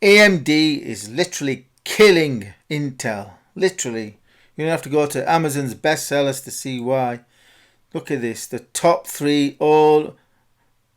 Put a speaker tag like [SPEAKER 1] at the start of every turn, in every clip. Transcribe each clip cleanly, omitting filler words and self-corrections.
[SPEAKER 1] AMD is literally killing Intel. Literally. You don't have to go to Amazon's bestsellers to see why. Look at this. The top 3 all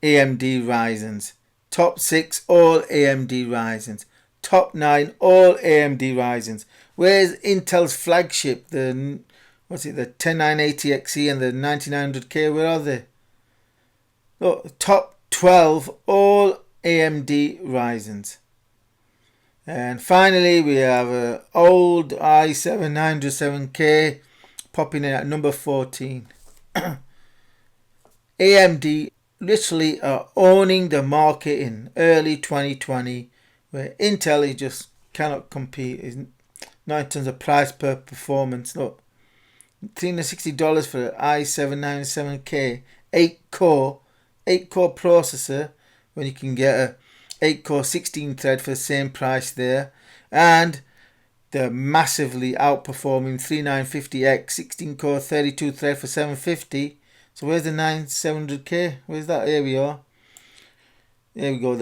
[SPEAKER 1] AMD Ryzens. Top 6 all AMD Ryzens. Top 9 all AMD Ryzens. Where's Intel's flagship? The 10980XE and the 9900K? Where are they? Look, top 12 all AMD Ryzens. And finally, we have an old i7 907K popping in at number 14. AMD literally are owning the market in early 2020, where Intel just cannot compete. Not in terms of price per performance. Look, $360 for the i7 907K 8-core processor, when you can get a 8-core 16 thread for the same price there, and the massively outperforming 3950X 16-core 32 thread for $750. So where's the 9700K? Where's that? Here we are. There we go.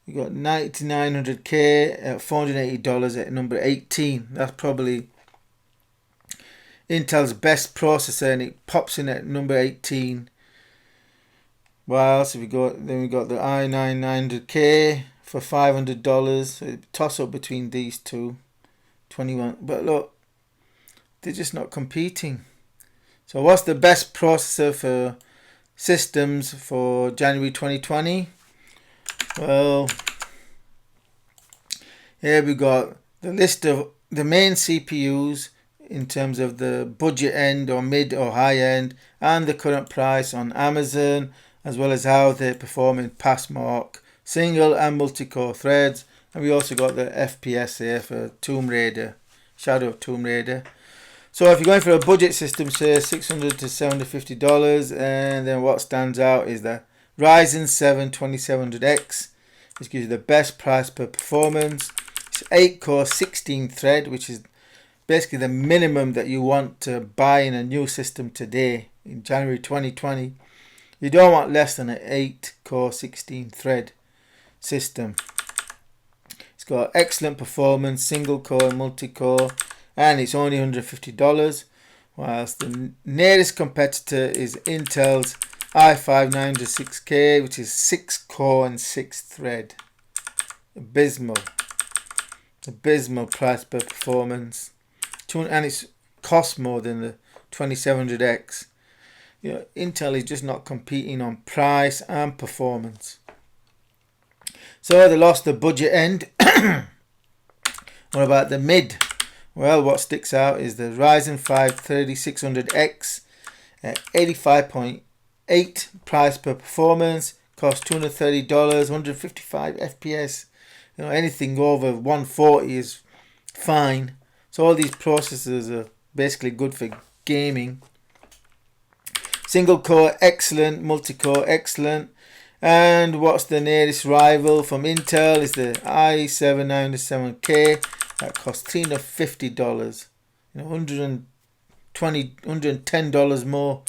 [SPEAKER 1] You got 9900K at $480 at number 18. That's probably Intel's best processor, and it pops in at number 18. What else have we got? Then we got the i9 900K for $500. So toss up between these two. 21. But look, they're just not competing. So what's the best processor for systems for January 2020? Well, here we got the list of the main CPUs in terms of the budget end or mid or high end, and the current price on Amazon, as well as how they perform in passmark, single and multi-core threads. And we also got the FPS here for Tomb Raider, Shadow of Tomb Raider. So if you're going for a budget system, say $600 to $750, and then what stands out is the Ryzen 7 2700X, which gives you the best price per performance. It's 8-core 16 thread, which is basically the minimum that you want to buy in a new system today in January 2020. You don't want less than an 8-core 16 thread system. It's got excellent performance, single core and multi-core, and it's only $150, whilst the nearest competitor is Intel's i5 906K, which is 6-core and 6-thread. Abysmal price per performance, and it costs more than the 2700X. You know, Intel is just not competing on price and performance. So they lost the budget end. What about the mid? Well, what sticks out is the Ryzen 5 3600X at 85.8 price per performance, costs $230, 155 FPS. You know, anything over 140 is fine. So all these processors are basically good for gaming. Single core excellent, multi-core excellent. And what's the nearest rival from Intel is the i7 907K that costs $350. You know, $110 more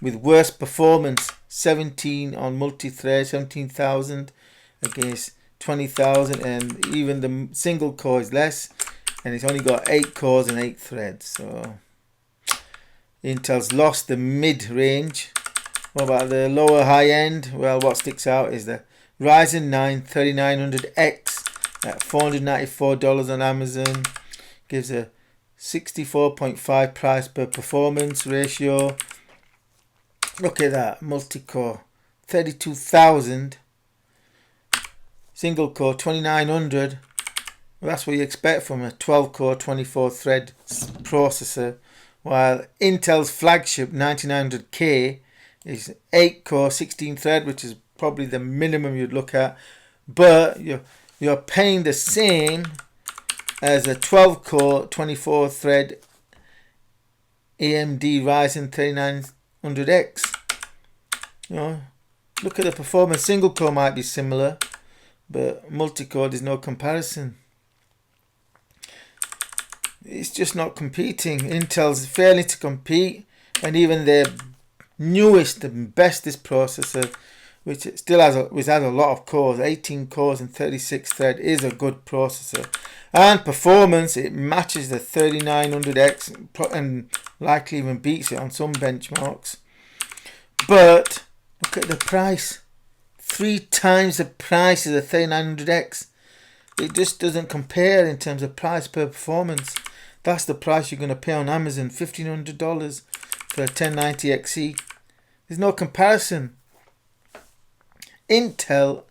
[SPEAKER 1] with worse performance. 17 on multi-thread, 17,000 against 20,000, and even the single core is less, and it's only got 8 cores and 8 threads. So Intel's lost the mid-range. What about the lower high end? Well, what sticks out is the Ryzen 9 3900X at $494 on Amazon. Gives a 64.5 price per performance ratio. Look at that, multi-core 32,000, single core 2900. Well, that's what you expect from a 12-core 24-thread processor, while Intel's flagship 9900K is 8-core 16 thread, which is probably the minimum you'd look at, but you're paying the same as a 12-core 24-thread AMD Ryzen 3900X. You know, look at the performance. Single core might be similar, but multi-core, there's no comparison. It's just not competing. Intel's failing to compete, and even their newest and bestest processor which it still has a lot of cores, 18 cores and 36 thread, is a good processor. And performance, it matches the 3900X and likely even beats it on some benchmarks. But look at the price, 3 times the price of the 3900X. It just doesn't compare in terms of price per performance. That's the price you're going to pay on Amazon, $1,500 for a 1090XE. There's no comparison. Intel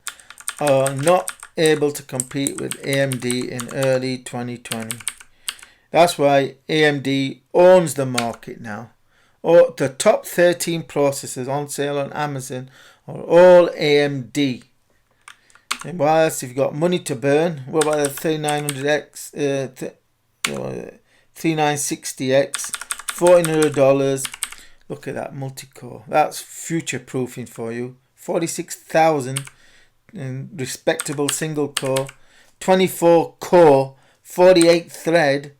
[SPEAKER 1] are not able to compete with AMD in early 2020. That's why AMD owns the market now. The top 13 processors on sale on Amazon are all AMD. And whilst if you've got money to burn, what about the 3900X, 3960X, $1,400? Look at that multi-core. That's future-proofing for you. 46,000 in respectable single core, 24 core, 48 thread.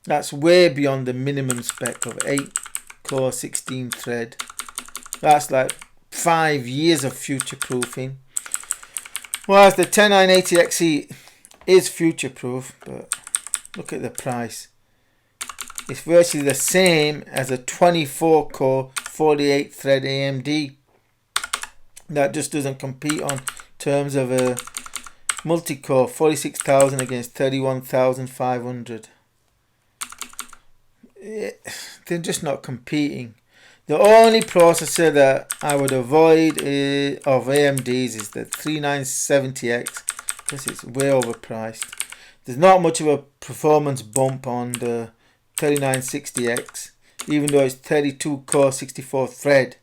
[SPEAKER 1] That's way beyond the minimum spec of 8 core, 16 thread. That's like 5 years of future-proofing. Whereas the 10980XE is future-proof, but look at the price. It's virtually the same as a 24 core, 48 thread AMD. That just doesn't compete on terms of a multi-core. 46,000 against 31,500. They're just not competing. The only processor that I would avoid of AMD's is the 3970X, because it's way overpriced. There's not much of a performance bump on the 3960X, even though it's 32 core, 64 thread.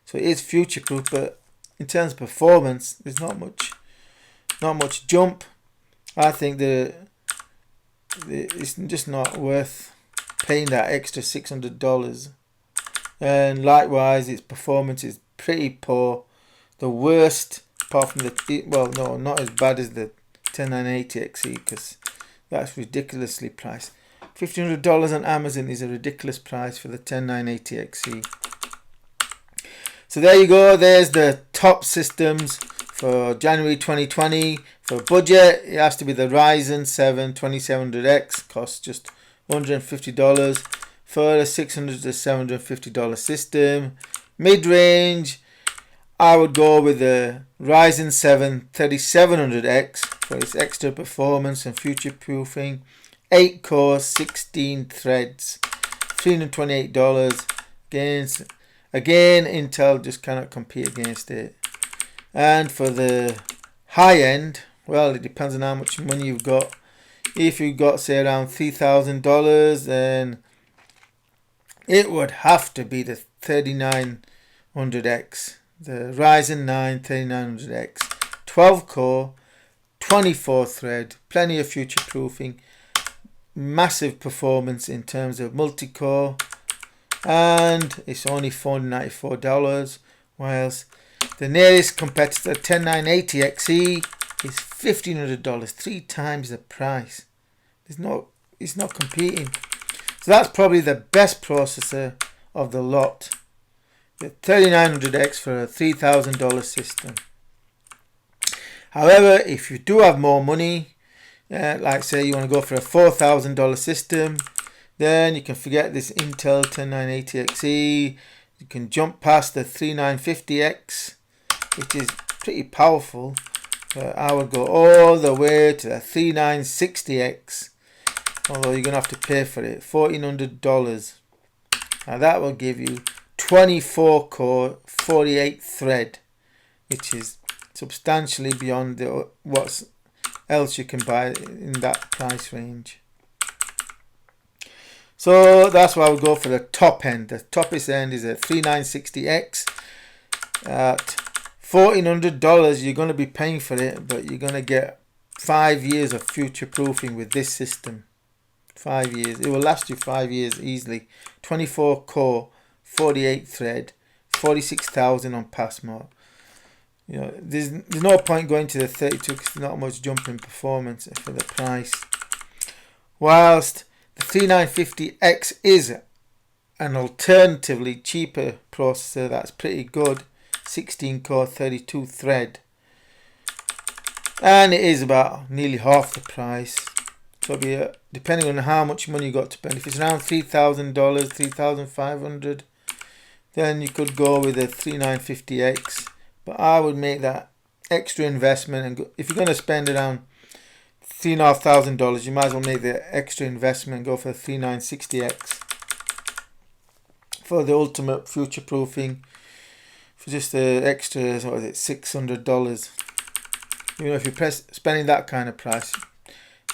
[SPEAKER 1] So it is future proof, but in terms of performance, there's not much jump. I think it's just not worth paying that extra $600. And likewise, its performance is pretty poor. The worst, apart from not as bad as the 10980XE, because that's ridiculously priced. $1,500 on Amazon is a ridiculous price for the 10980XE. So there you go. There's the top systems for January 2020. For budget, it has to be the Ryzen 7 2700X. Costs just $150 for a $600 to $750 system. Mid-range, I would go with the Ryzen 7 3700X for its extra performance and future-proofing. 8 cores, 16 threads, $328. Again, Intel just cannot compete against it. And for the high end, well, it depends on how much money you've got. If you've got, say, around $3,000, then it would have to be the 3900X, the Ryzen 9 3900X, 12 core, 24 thread, plenty of future proofing, massive performance in terms of multi-core, and it's only $494, whilst the nearest competitor 10980XE is $1,500, 3 times the price. It's not competing. So that's probably the best processor of the lot, the 3900X for a $3,000 system. However, if you do have more money, like say you want to go for a $4,000 system, then you can forget this Intel 10980XE. You can jump past the 3950X, which is pretty powerful. I would go all the way to the 3960X, although you're going to have to pay for it, $1,400. Now that will give you 24 core, 48 thread, which is substantially beyond what else you can buy in that price range. So that's why I would go for the top end. The toppest end is a 3960X. At $1,400 you're going to be paying for it, but you're going to get 5 years of future proofing with this system. 5 years. It will last you 5 years easily. 24 core, 48 thread, 46,000 on Passmark. You know, there's no point going to the 32 because there's not much jump in performance for the price. Whilst the 3950X is an alternatively cheaper processor that's pretty good. 16 core 32 thread, and it is about nearly half the price. So depending on how much money you got to spend, if it's around $3,000, $3,500, then you could go with a 3950X. But I would make that extra investment, and if you're going to spend around $3,500, you might as well make the extra investment and go for the 3960X for the ultimate future proofing for just the extra, what is it, $600. You know, if you're spending that kind of price,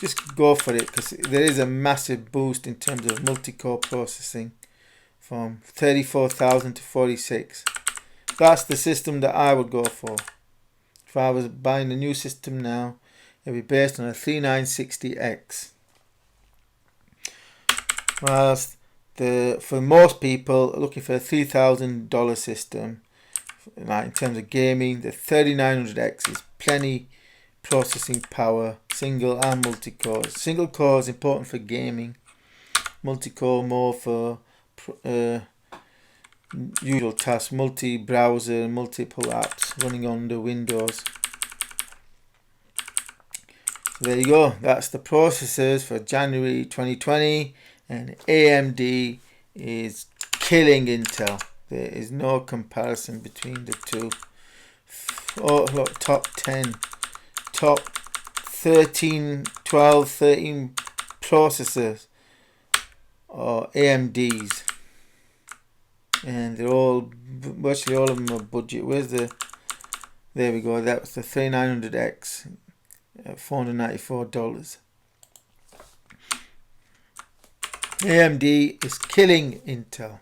[SPEAKER 1] just go for it, because there is a massive boost in terms of multi-core processing from 34,000 to 46. That's the system that I would go for. If I was buying a new system now, it would be based on a 3960X. Whilst for most people looking for a $3,000 system, like in terms of gaming, the 3900X is plenty processing power, single and multi-core. Single core is important for gaming, multi-core more for usual tasks, multi-browser, multiple apps running on the Windows. So there you go, that's the processors for January 2020, and AMD is killing Intel. There is no comparison between the two. Oh, look, top 10, top 13, 12, 13 processors are AMDs, and they're all, virtually all of them are budget. Where's the, there we go, that was the 3900X at $494. AMD is killing Intel.